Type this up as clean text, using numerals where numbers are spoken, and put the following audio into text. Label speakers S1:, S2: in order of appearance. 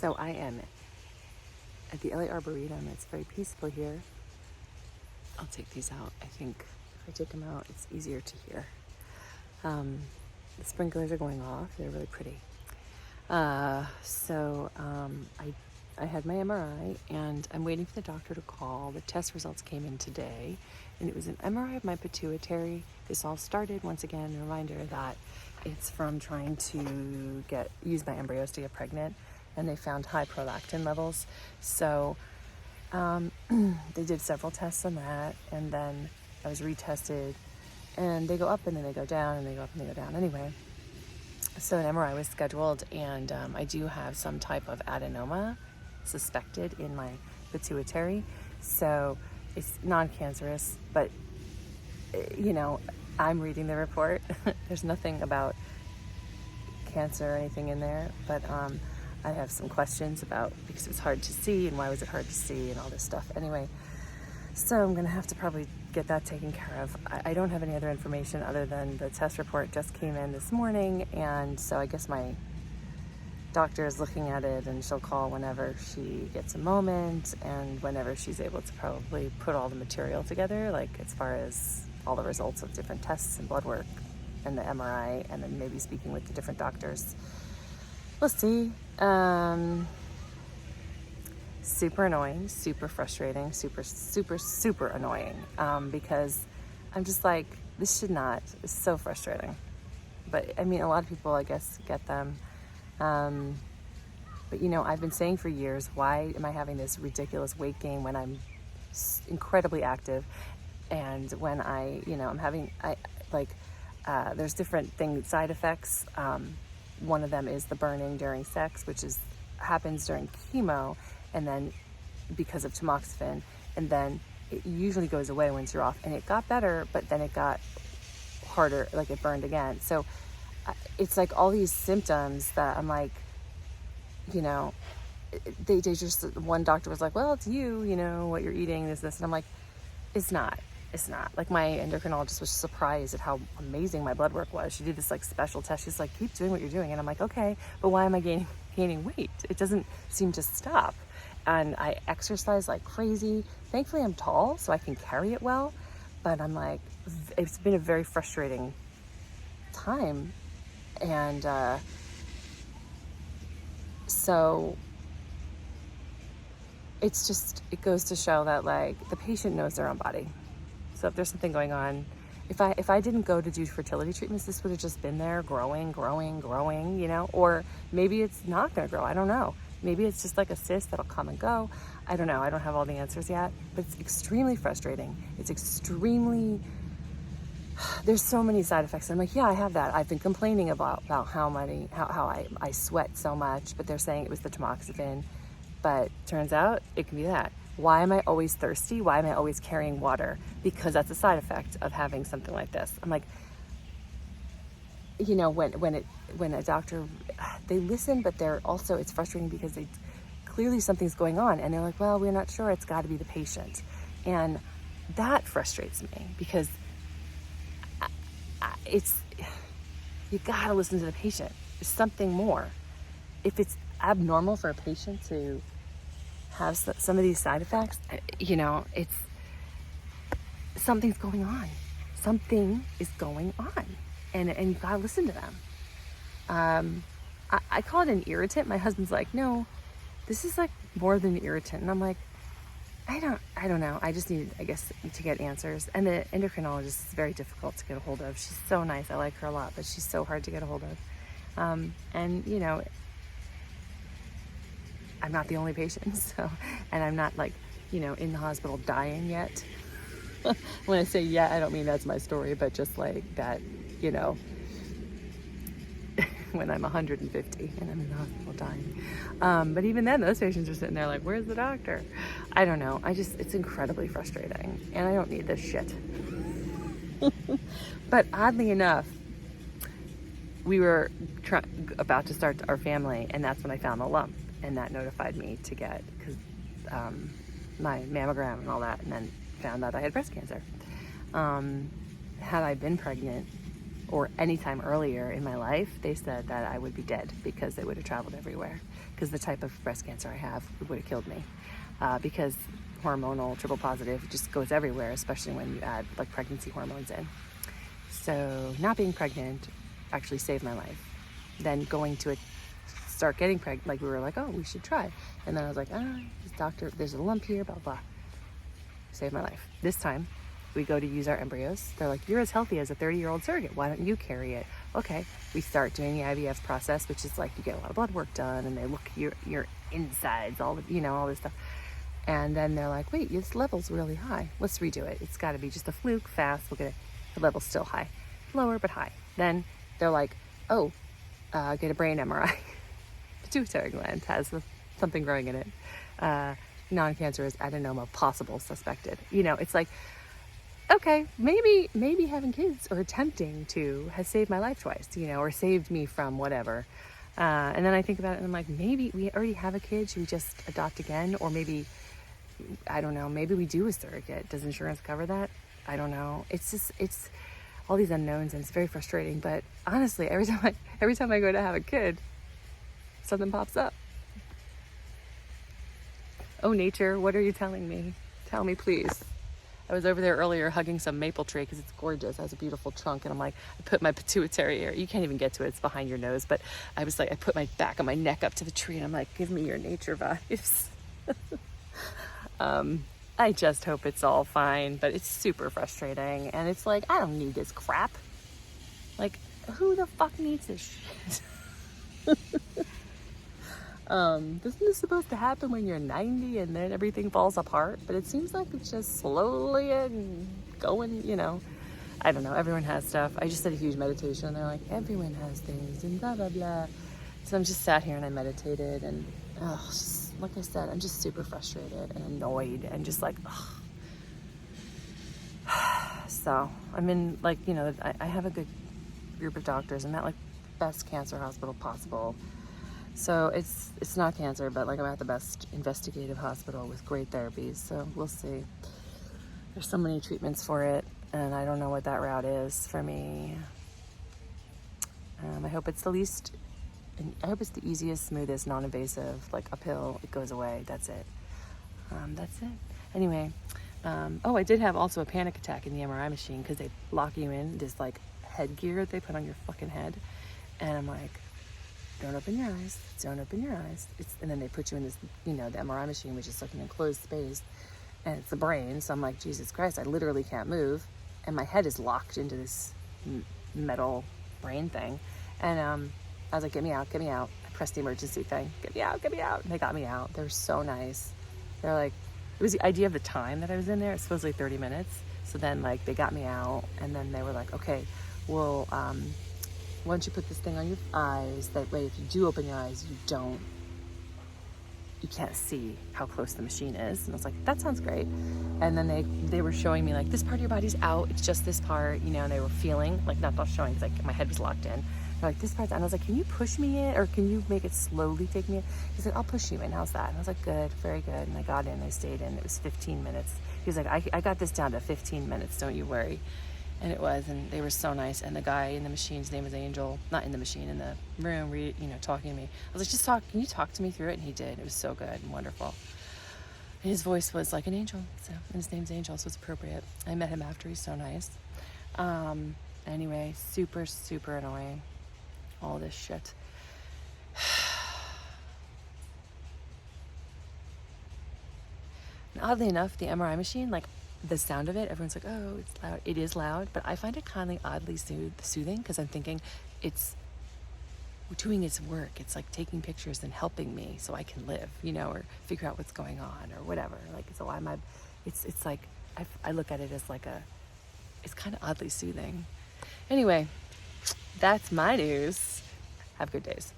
S1: So I am at the LA Arboretum. It's very peaceful here. I'll take these out. I think if I take them out, it's easier to hear. The sprinklers are going off. They're really pretty. I had my MRI and I'm waiting for the doctor to call. The test results came in today and it was an MRI of my pituitary. This all started, once again, a reminder that it's from trying to use my embryos to get pregnant, and they found high prolactin levels. So they did several tests on that, and then I was retested, and they go up and then they go down and they go up and they go down. Anyway, so an MRI was scheduled, and I do have some type of adenoma suspected in my pituitary. So it's non-cancerous, but I'm reading the report. There's nothing about cancer or anything in there, but I have some questions about, because it was hard to see and why was it hard to see and all this stuff. Anyway, so I'm gonna have to probably get that taken care of. I don't have any other information other than the test report just came in this morning, and so I guess my doctor is looking at it, and she'll call whenever she gets a moment and whenever she's able to probably put all the material together, like as far as all the results of different tests and blood work and the MRI, and then maybe speaking with the different doctors. We'll see. Super annoying, super frustrating, super annoying, because I'm just like, this should not, it's so frustrating. But I mean, a lot of people, I guess, get them. But I've been saying for years, why am I having this ridiculous weight gain when I'm incredibly active, and when I'm having, there's different side effects. One of them is the burning during sex, which happens during chemo, and then because of tamoxifen, and then it usually goes away once you're off. And it got better, but then it got harder, like it burned again. So it's like all these symptoms that I'm like, they just, one doctor was like, well, it's what you're eating, this, and I'm like, it's not. Like, my endocrinologist was surprised at how amazing my blood work was. She did this special test. She's like, keep doing what you're doing. And I'm like, okay, but why am I gaining weight? It doesn't seem to stop. And I exercise like crazy. Thankfully, I'm tall, so I can carry it well. But I'm like, it's been a very frustrating time. And so it goes to show that the patient knows their own body. So if there's something going on, if I didn't go to do fertility treatments, this would have just been there growing, or maybe it's not going to grow. I don't know. Maybe it's just like a cyst that'll come and go. I don't know. I don't have all the answers yet, but it's extremely frustrating. There's so many side effects. I'm like, yeah, I have that. I've been complaining about how I sweat so much, but they're saying it was the tamoxifen, but turns out it can be that. Why am I always thirsty? Why am I always carrying water? Because that's a side effect of having something like this. I'm like, when a doctor, they listen, but it's frustrating because clearly something's going on, and they're like, well, we're not sure, it's got to be the patient. And that frustrates me, because you got to listen to the patient. There's something more. If it's abnormal for a patient to have some of these side effects, it's something's going on. Something is going on, and you gotta listen to them. I call it an irritant. My husband's like, no, this is more than an irritant, and I'm like, I don't know. I just need, I guess, to get answers. And the endocrinologist is very difficult to get a hold of. She's so nice. I like her a lot, but she's so hard to get a hold of. I'm not the only patient, so, and I'm not in the hospital dying yet. When I say yeah, I don't mean that's my story, but just that, when I'm 150 and I'm in the hospital dying. But even then, those patients are sitting there like, where's the doctor? I don't know. It's incredibly frustrating, and I don't need this shit. But oddly enough, we were about to start our family, and that's when I found the lump. And that notified me to get my mammogram and all that, and then found out I had breast cancer. Had I been pregnant, or any time earlier in my life, they said that I would be dead because it would have traveled everywhere. Because the type of breast cancer I have, it would have killed me. Because hormonal triple positive just goes everywhere, especially when you add like pregnancy hormones in. So not being pregnant actually saved my life. Then going to start getting pregnant, like we were like, oh, we should try. And then I was like, this doctor, there's a lump here, blah, blah. Saved my life. This time, we go to use our embryos. They're like, you're as healthy as a 30-year-old surrogate. Why don't you carry it? Okay. We start doing the IVF process, which is like you get a lot of blood work done, and they look at your insides, all this stuff. And then they're like, wait, this level's really high. Let's redo it. It's got to be just a fluke, fast. We'll get it. The level's still high. Lower, but high. Then they're like, oh, get a brain MRI. Pituitary gland has something growing in it. Non-cancerous adenoma, possible, suspected. It's like, okay, maybe having kids or attempting to has saved my life twice, or saved me from whatever. And then I think about it and I'm like, maybe we already have a kid. Should we just adopt again? Or maybe, I don't know, maybe we do a surrogate. Does insurance cover that? I don't know. It's all these unknowns, and it's very frustrating. But honestly, every time I go to have a kid, something pops up. Oh, nature, what are you telling me? Tell me, please. I was over there earlier hugging some maple tree because it's gorgeous. It has a beautiful trunk. And I'm like, I put my pituitary area. You can't even get to it. It's behind your nose. But I was like, I put my back of my neck up to the tree. And I'm like, give me your nature vibes. I just hope it's all fine. But it's super frustrating. And it's like, I don't need this crap. Like, who the fuck needs this shit? Isn't this supposed to happen when you're 90 and then everything falls apart? But it seems like it's just slowly going, I don't know. Everyone has stuff. I just did a huge meditation. They're like, everyone has things and blah, blah, blah. So I'm just sat here and I meditated, and like I said, I'm just super frustrated and annoyed and just like, So I'm in like, I have a good group of doctors. I'm at like best cancer hospital possible. So it's not cancer, but like I'm at the best investigative hospital with great therapies. So we'll see. There's so many treatments for it, and I don't know what that route is for me. I hope it's the easiest, smoothest, non-invasive, like uphill, it goes away. That's it. That's it. Anyway, I did have also a panic attack in the MRI machine because they lock you in this like headgear that they put on your fucking head, and I'm like, don't open your eyes. Don't open your eyes. And then they put you in this, the MRI machine, which is like an enclosed space, and it's the brain. So I'm like, Jesus Christ, I literally can't move, and my head is locked into this metal brain thing. And I was like, get me out, get me out. I pressed the emergency thing. Get me out, get me out. And they got me out. They were so nice. They're like, it was the idea of the time that I was in there. It's supposedly 30 minutes. So then like they got me out, and then they were like, okay, well, why don't you put this thing on your eyes? That way, if you do open your eyes, you can't see how close the machine is. And I was like, that sounds great. And then they were showing me like, this part of your body's out. It's just this part, and they were feeling like, not showing, because like my head was locked in. They're like, this part's out. And I was like, can you push me in, or can you make it slowly take me in? He said, I'll push you in. How's that? And I was like, good, very good. And I got in, I stayed in. It was 15 minutes. He was like, I got this down to 15 minutes. Don't you worry. And it was, and they were so nice. And the guy in the machine's name was Angel, not in the machine, in the room, talking to me. I was like, can you talk to me through it? And he did. It was so good and wonderful. And his voice was like an angel, and his name's Angel, so it's appropriate. I met him after. He's so nice. Anyway, super, super annoying. All this shit. And oddly enough, the MRI machine, like, the sound of it, everyone's like, oh, it's loud. It is loud, but I find it kind of oddly soothing, because I'm thinking it's doing its work. It's like taking pictures and helping me so I can live, or figure out what's going on or whatever. Like, so it's like, I look at it as like it's kind of oddly soothing. Anyway, that's my news. Have good days.